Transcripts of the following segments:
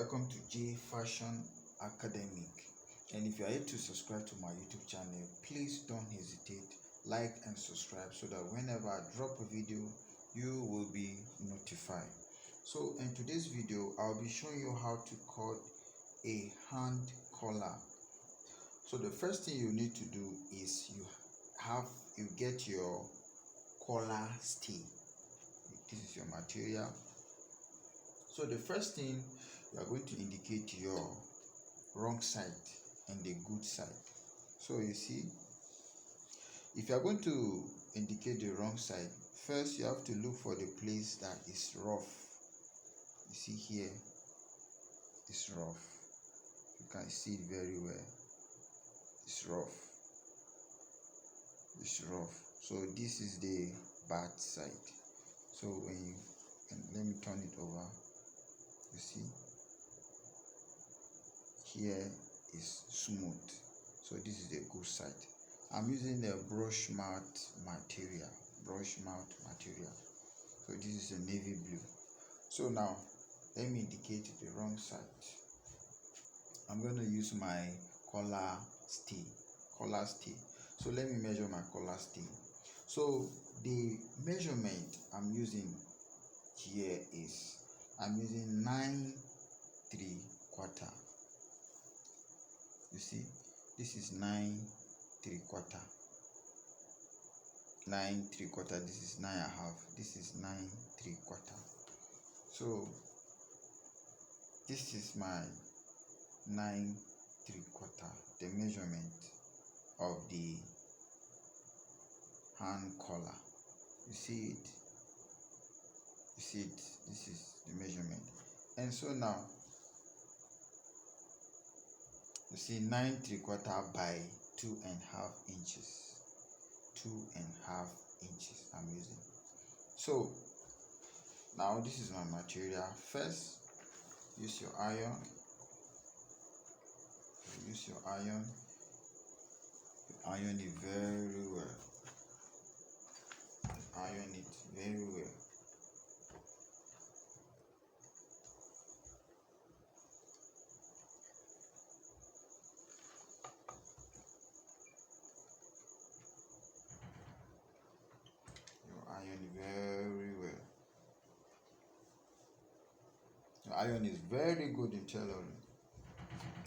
Welcome to J Fashion Academic, and if you are yet to subscribe to my YouTube channel, please don't hesitate, like and subscribe so that whenever I drop a video you will be notified. So in today's video I'll be showing you how to cut a hand collar. So the first thing you need to do is you get your collar stay. This is your material. So the first thing, you are going to indicate your wrong side and the good side. So you see, if you are going to indicate the wrong side, first you have to look for the place that is rough. You see here, it's rough. You can see it very well. It's rough. It's rough. So this is the bad side. So when you, and let me turn it over. You see, here is smooth. So this is the good side. I'm using the brush mat material. So this is a navy blue. So now let me indicate the wrong side. I'm going to use my collar stay. So let me measure my collar stay. So the measurement I'm using here is, I'm using 9 3/4. You see, this is 9 3/4. 9 3/4. This is 9 1/2. This is 9 3/4. So this is my 9 3/4, the measurement of the hand collar. You see it? You see it? This is the measurement. And so now you see 9 3/4 by 2.5 inches. 2.5 inches I'm using. So now this is my material. First, use your iron. Iron it very well. Iron it very well. Iron very well. Your iron is very good in tailoring.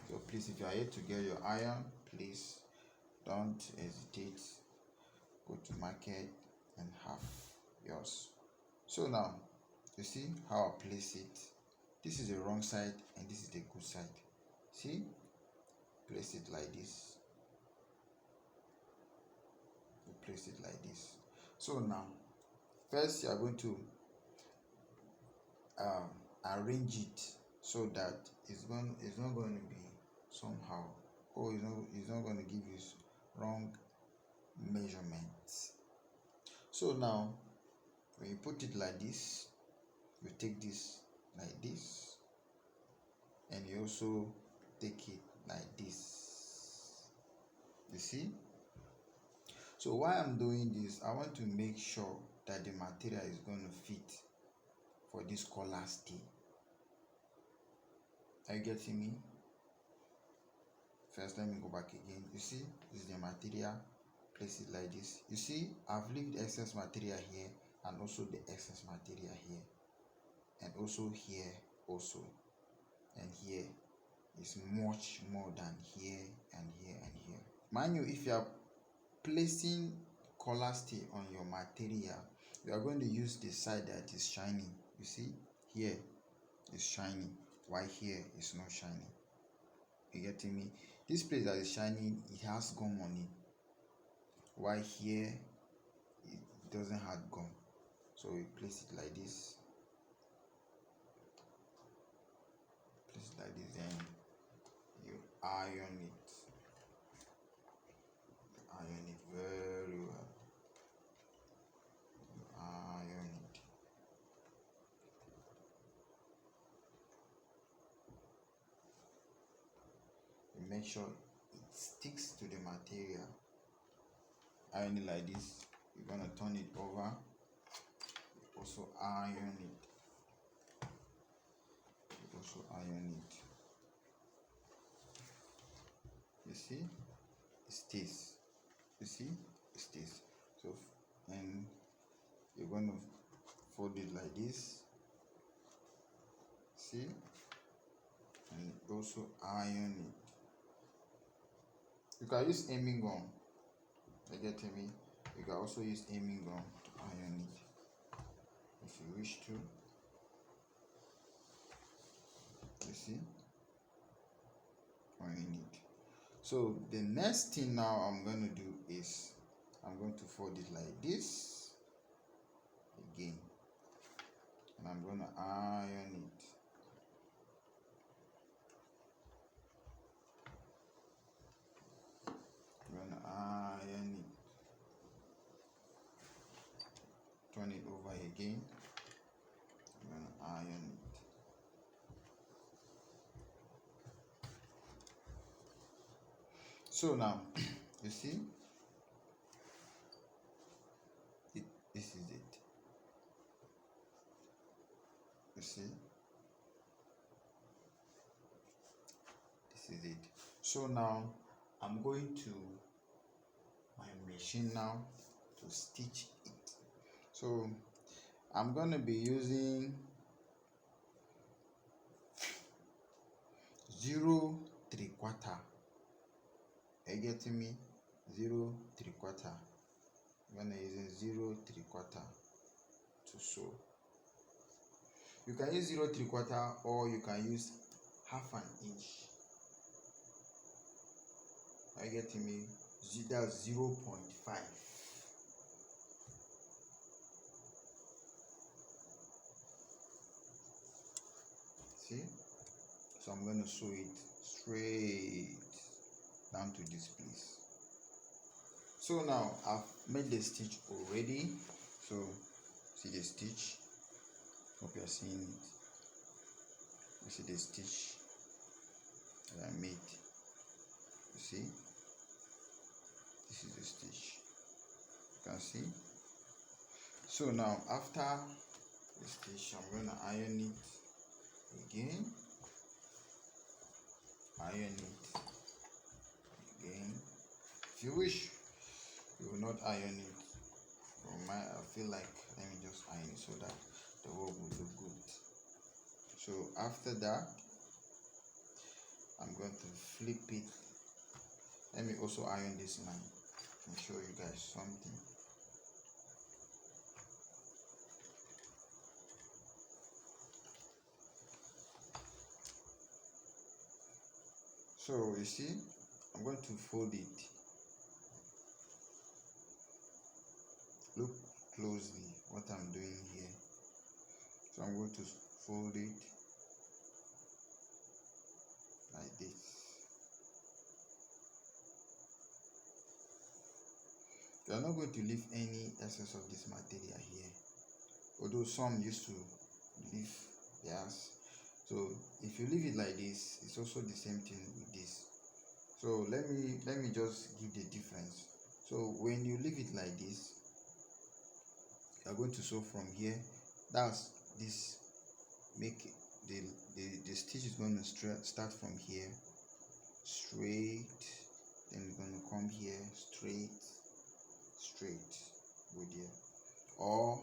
So please, if you are yet to get your iron, please don't hesitate. Go to market and have yours. So now you see how I place it. This is the wrong side and this is the good side. See, place it like this. You place it like this. So now first you are going to arrange it so that it's not going to be somehow, or it's not going to give you wrong measurements. So now when you put it like this, you take this like this, and you also take it like this. You see? So why I'm doing this, I want to make sure that the material is going to fit for this collar stay. Are you getting me? First, let me go back again. You see, this is the material. Place it like this. You see, I've left excess material here, and also the excess material here, and also here also, and here is much more than here and here and here. Mind you, if you are placing collar stay on your material, you are going to use the side that is shining. You see, here is shining, while here is not shining. You getting me? This place that is shining, it has gum on it, while here it doesn't have gum. So you place it like this. Place it like this, then you iron it. Iron it very well. You iron it. You make sure it sticks to the material. Iron it like this. You're gonna turn it over. You also iron it. You also iron it. You see, it stays. You see, it stays. So, and you're going to fold it like this. See, and also iron it. You can use aiming gun. You get me? You can also use aiming gun to iron it if you wish to. You see, iron it. So the next thing now I'm going to do is I'm going to fold it like this again, and I'm going to iron it. I'm going to iron it. Turn it over again. I'm going to iron it. So now you see, this is it. You see, this is it. So now I'm going to my machine now to stitch it. So I'm going to be using 0.75. Are you getting me? 0.75. I'm going to use 0.75 to sew. You can use 0.75 or you can use half an inch. Are you getting me? That's 0.5. See? So I'm going to sew it straight down to this place. So now I've made the stitch already. So see the stitch. Hope you are seeing it. You see the stitch that I made. You see? This is the stitch. You can see. So now after the stitch, I'm going to iron it again. Iron it again. If you wish, you will not iron it. I feel like let me just iron it so that the work will look good. So after that, I'm going to flip it. Let me also iron this line and show you guys something. So you see, I'm going to fold it. Look closely what I'm doing here. So I'm going to fold it like this. You are not going to leave any excess of this material here, although some used to leave theirs. So if you leave it like this, it's also the same thing with this. So let me just give the difference. So when you leave it like this, you are going to sew from here. That's this. Make the stitch is going to start from here straight, then it's going to come here straight, go there. Or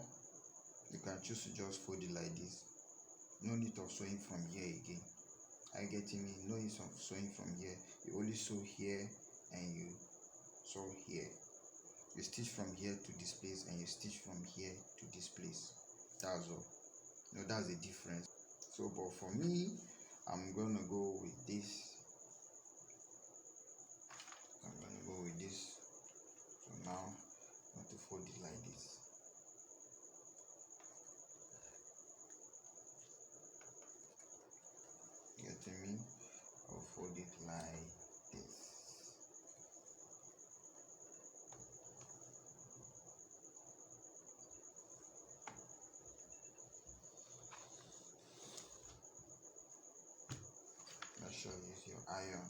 you can choose to just fold it like this. No need of sewing from here again. Are you getting me? No need of sewing from here. You only sew here and you sew here. You stitch from here to this place and you stitch from here to this place. That's all. No, that's the difference. So but for me, I'm gonna go with this. So now I'm going to fold it like this. Getting me? I'll fold it like this. Make sure you use your iron.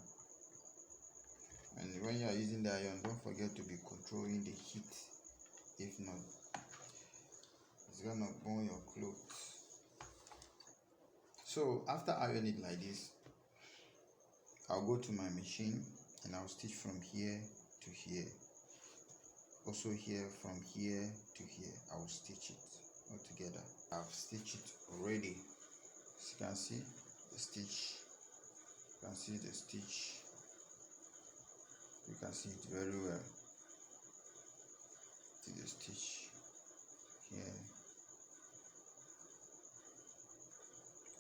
And when you are using the iron, don't forget to be controlling the heat. If not, it's gonna burn your clothes. So after iron it like this, I'll go to my machine and I'll stitch from here to here. Also here, from here to here, I'll stitch it all together. I've stitched it already. As you can see the stitch, you can see the stitch, you can see it very well. See the stitch here,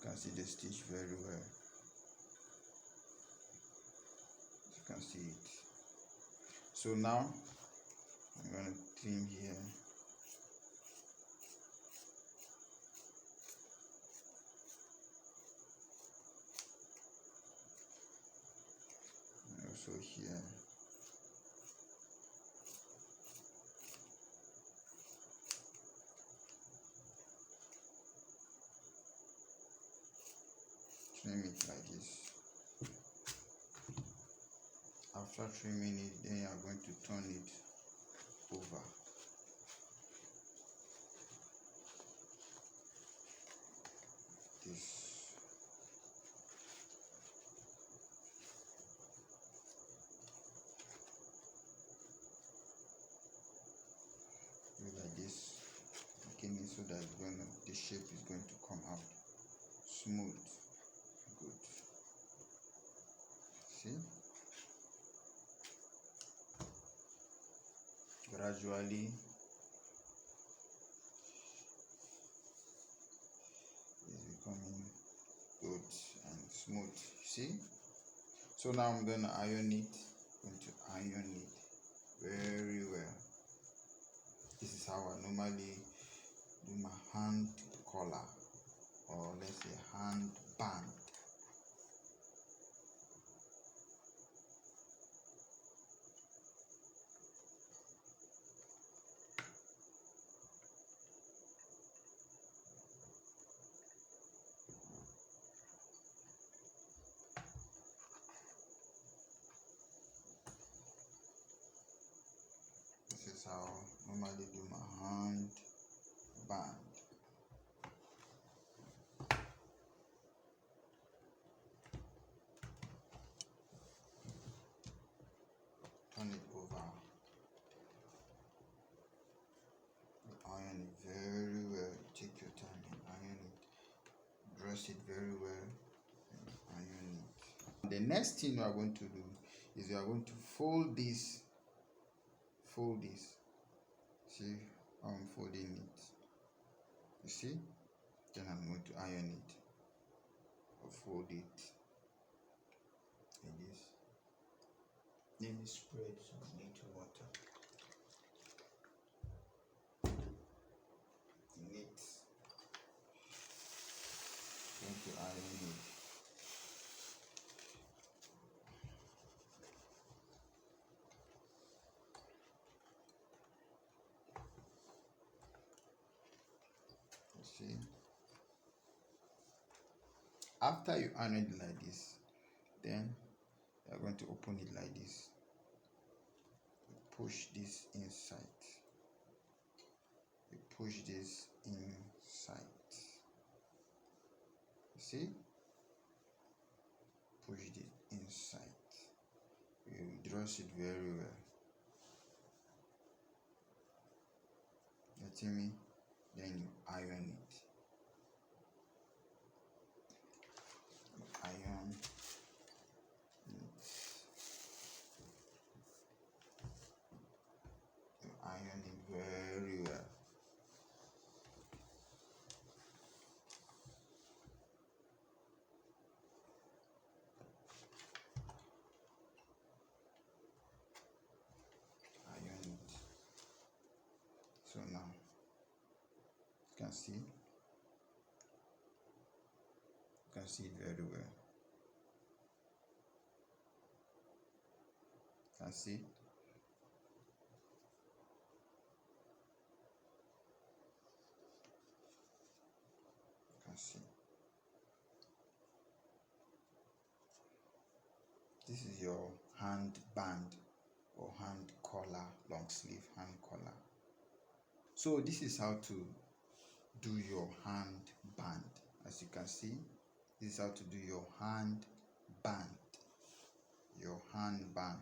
you can see the stitch very well. You can see it. So now I'm going to trim here. And also here. Trim it like this. After trimming it, then you are going to turn it over. This. Do like this, making it so that the shape is going to come out smooth. Good. See? Gradually it's becoming good and smooth. See? So now I'm going to iron it. Iron it very well. This is how I normally do my hand collar, or let's say hand band. This is how I normally do my hand band. Turn it over. You iron it very well. Take your time and iron it. Dress it very well and iron it. The next thing we are going to do is we are going to fold this. Fold this. See how I'm folding it. You see? Then I'm going to iron it or fold it like this. Let me spread some little water in it. Going to iron it. You see? After you iron it like this, then you are going to open it like this. Push this inside. You push this inside. You see? Push it inside. You dress it very well. Getting me? Then you iron it. You iron it. You iron it very well. Iron it. So now you can see. You can see it very well. You can see. You can see. This is your hand band or hand collar, long sleeve hand collar. So this is how to do your hand band. As you can see, This is how to do your hand band. Your hand band.